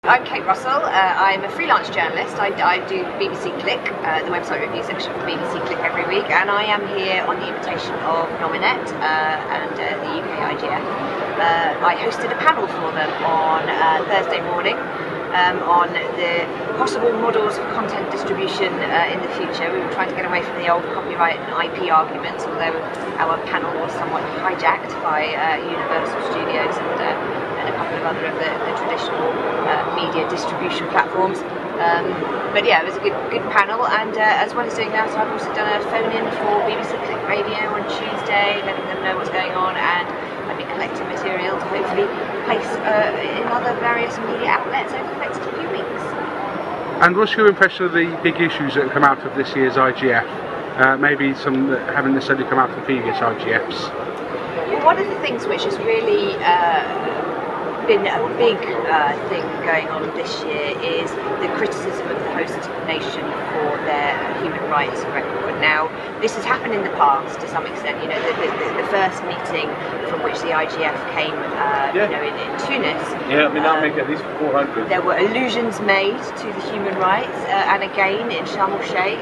I'm Kate Russell. I'm a freelance journalist. I do BBC Click, the website review section for BBC Click every week, and I am here on the invitation of Nominet and the UK IGF. I hosted a panel for them on Thursday morning on the possible models of content distribution in the future. We were trying to get away from the old copyright and IP arguments, although our panel was somewhat hijacked by Universal Studios and a couple of other of the traditional media distribution platforms. But yeah, it was a good panel, and as well as doing that, I've also done a phone-in for BBC Click Radio on Tuesday, letting them know what's going on, and I've been collecting material to hopefully place in other various media outlets over the next few weeks. And what's your impression of the big issues that have come out of this year's IGF? Maybe some that haven't necessarily come out of previous IGFs? Well, one of the things which has really been a big thing going on this year is the criticism of the host nation for their human rights record. Now, this has happened in the past to some extent. You know, the first meeting from which the IGF came, you know, in Tunis. Yeah, I mean that'll make at least 400. There were allusions made to the human rights, and again in Sharm el Sheikh,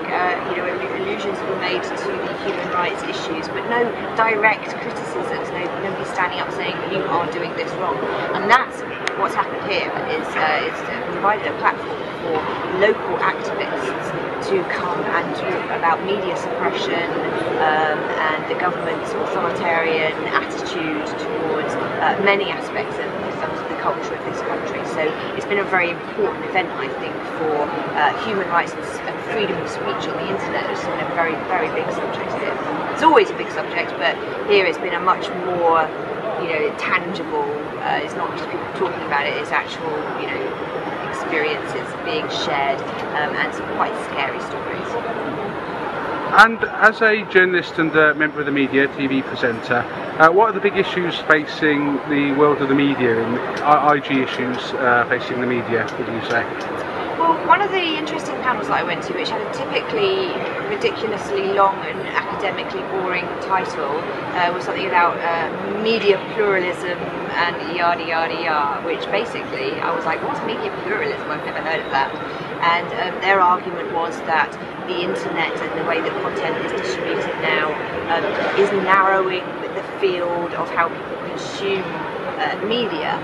you know, allusions were made to the human rights issues, but no direct criticisms. Nobody standing up saying you are doing this wrong. And that's what's happened here. Is provided a platform for local activists to come and talk about media suppression and the government's authoritarian attitude towards many aspects of the culture of this country. So it's been a very important event, I think, for human rights and freedom of speech on the internet. It's been a very, very big subject here. It's always a big subject, but here it's been a much more, you know, tangible. It's not just people talking about it, it's actual, you know, experiences being shared, and some quite scary stories. And as a journalist and a member of the media, TV presenter, what are the big issues facing the world of the media, and IG issues facing the media, would you say? Well, one of the interesting panels that I went to, which had a typically ridiculously long and academically boring title, was something about media pluralism and yada yada yada, which basically I was like, what's media pluralism? I've never heard of that. And their argument was that the internet and the way that content is distributed now is narrowing the field of how people consume media.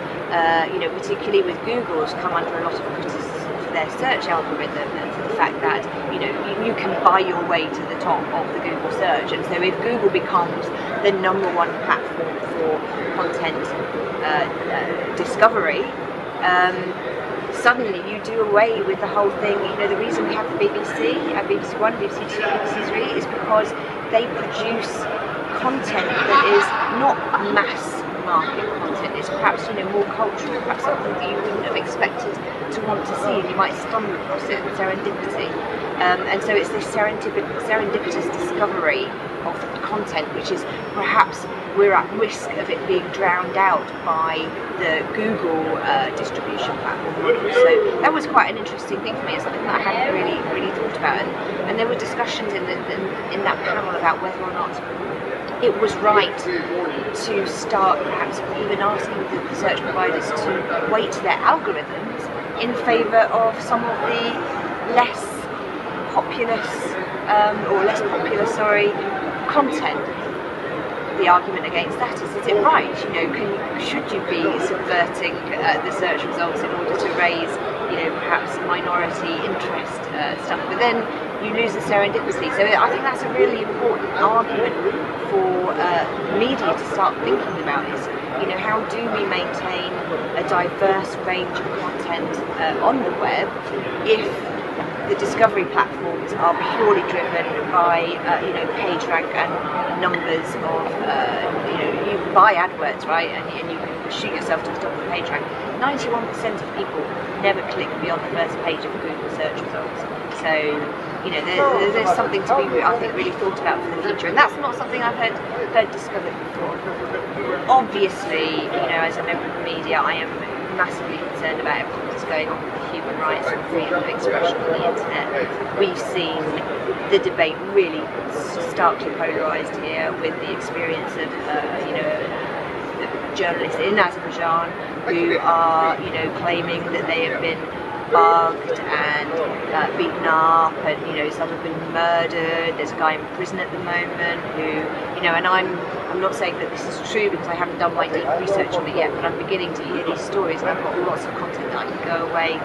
You know, particularly with Google, has come under a lot of criticism for their search algorithm and for the fact that, you know, you can buy your way to the top of the Google search. And so if Google becomes the #1 platform for content discovery, suddenly you do away with the whole thing. You know, the reason we have the BBC, BBC One, BBC Two, BBC Three, is because they produce content that is not mass market content. It's perhaps, you know, more cultural, perhaps something that you wouldn't have expected to want to see, and you might stumble across it with serendipity. And so it's this serendipitous discovery of content, which is perhaps we're at risk of it being drowned out by the Google distribution platform model. So that was quite an interesting thing for me. It's something that I hadn't really thought about, and there were discussions in that panel about whether or not it was right to start perhaps even asking the search providers to weight their algorithms in favour of some of the less populous content. The argument against that is it right? You know, should you be subverting the search results in order to raise, you know, perhaps minority interest stuff? But then you lose the serendipity. So I think that's a really important argument for media to start thinking about. Is, you know, how do we maintain a diverse range of content on the web if the discovery platforms are purely driven by you know, page rank and numbers of you know, you buy AdWords, right, and you can shoot yourself to the top of the page rank. 91% of people never click beyond the first page of Google search results. So, you know, there's something to be, I think, really thought about for the future, and that's not something I've heard discovered before. Obviously, you know, as a member of the media, I am massively concerned about everything that's going on with human rights and freedom of expression on the internet. We've seen the debate really starkly polarised here with the experience of, you know, journalists in Azerbaijan who are, you know, claiming that they have been bugged and beaten up, and you know, some have been murdered. There's a guy in prison at the moment who, you know, and I'm not saying that this is true because I haven't done my deep research on it yet, but I'm beginning to hear these stories, and I've got lots of content that I can go away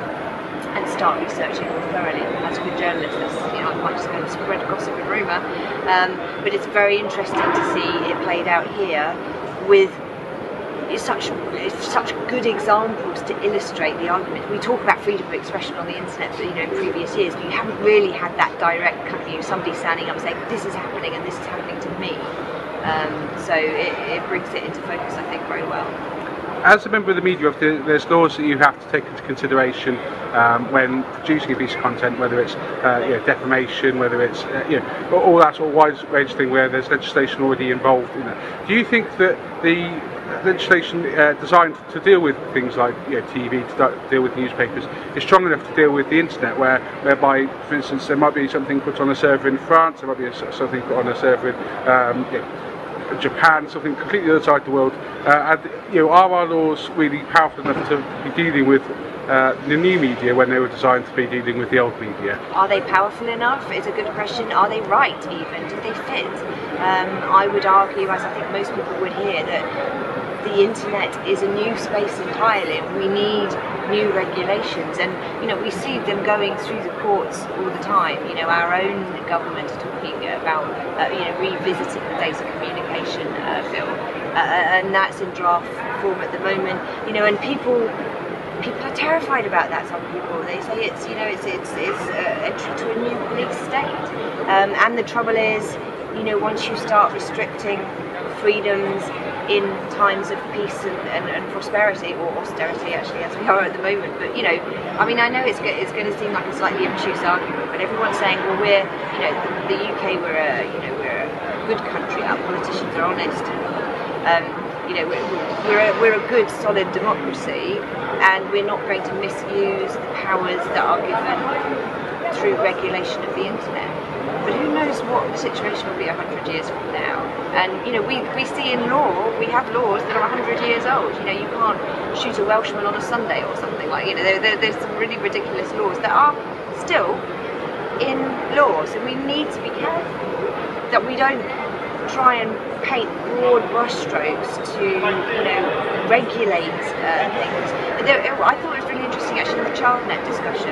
and start researching more thoroughly. As a good journalist, that's, you know, I might just go and spread gossip and rumour, but it's very interesting to see it played out here with such good examples to illustrate the argument. We talk about freedom of expression on the internet, you know, in previous years, but you haven't really had that direct kind of, you know, somebody standing up saying this is happening and this is happening to me. So it brings it into focus, I think, very well. As a member of the media, there's laws that you have to take into consideration when producing a piece of content, whether it's you know, defamation, whether it's you know, all that sort of wide range thing where there's legislation already involved in it. Do you think that the legislation designed to deal with things like, you know, TV, to deal with newspapers, is strong enough to deal with the internet, whereby, for instance, there might be something put on a server in France, there might be something put on a server in you know, Japan, something completely other side of the world, and you know, are our laws really powerful enough to be dealing with the new media when they were designed to be dealing with the old media? Are they powerful enough? It's a good question. Are they right even? Do they fit? I would argue, as I think most people would here, that the internet is a new space entirely. We need new regulations, and you know, we see them going through the courts all the time. You know, our own government are talking about you know, revisiting the data communication bill, and that's in draft form at the moment. You know, and people are terrified about that. Some people, they say it's, you know, it's entry to a new police state, and the trouble is, you know, once you start restricting freedoms in times of peace and prosperity, or austerity actually, as we are at the moment, but you know, I mean, I know it's going to seem like a slightly obtuse argument, but everyone's saying, well, we're, you know, the UK, we're a good country, our politicians are honest, and you know, we're a good solid democracy, and we're not going to misuse the powers that are given through regulation of the internet. But who knows what the situation will be 100 years from now? And you know, we see in law, we have laws that are 100 years old. You know, you can't shoot a Welshman on a Sunday or something like. You know, there's some really ridiculous laws that are still in laws, and we need to be careful that we don't try and paint broad brushstrokes to, you know, regulate things. I thought it was really interesting actually in the ChildNet discussion.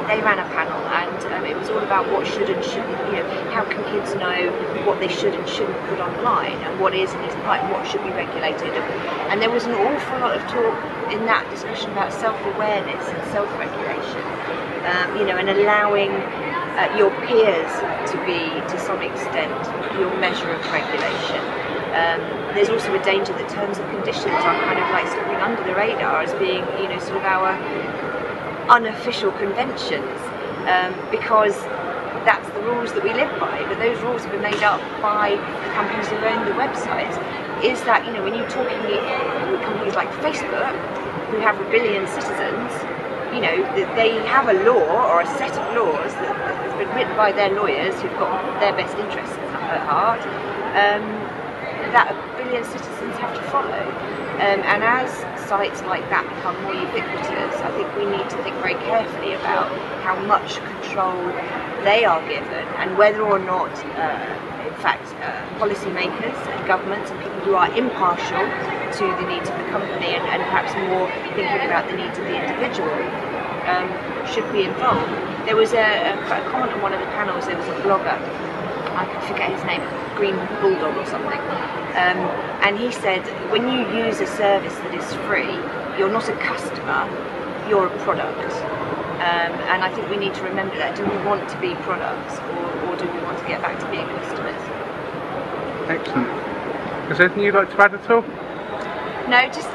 They ran a panel, and it was all about what should and shouldn't, you know, how can kids know what they should and shouldn't put online, and what is and isn't right, and what should be regulated. And there was an awful lot of talk in that discussion about self-awareness and self-regulation, you know, and allowing your peers to be, to some extent, your measure of regulation. There's also a danger that terms and conditions are kind of like slipping under the radar as being, you know, sort of our unofficial conventions, because that's the rules that we live by, but those rules have been made up by the companies who own the websites. Is that, you know, when you're talking with companies like Facebook, who have 1 billion citizens, you know, they have a law or a set of laws that has been written by their lawyers who've got their best interests at heart, that 1 billion citizens have to follow. And as sites like that become more ubiquitous, I think we need to think very carefully about how much control they are given, and whether or not, in fact, policymakers and governments and people who are impartial to the needs of the company and perhaps more thinking about the needs of the individual should be involved. There was a comment on one of the panels. There was a blogger, I can forget his name, Green Bulldog or something, and he said, when you use a service that is free, you're not a customer, you're a product. And I think we need to remember that. Do we want to be products, or do we want to get back to being customers? Excellent. Is there anything you'd like to add at all? No, just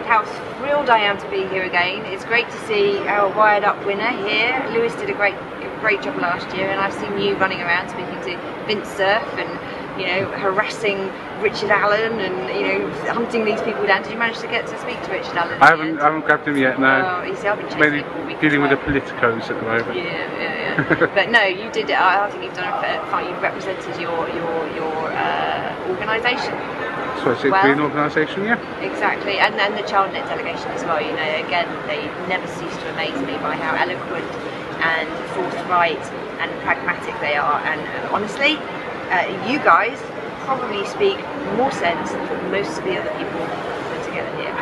how thrilled I am to be here again. It's great to see our WireUp winner here. Lewis did a great job last year, and I've seen you running around speaking to Vince Cerf and, you know, harassing Richard Allen and, you know, hunting these people down. Did you manage to get to speak to Richard Allen? I haven't grabbed him yet, no. Oh, you see, I've been mainly dealing with the politicos at the moment. Yeah. But no, you did it. I think you've done it fine. You've represented your organisation. So it's a green organisation, yeah. Exactly, and then the ChildNet delegation as well. You know, again, they never cease to amaze me by how eloquent and forthright and pragmatic they are. And honestly, you guys probably speak more sense than most of the other people put together here.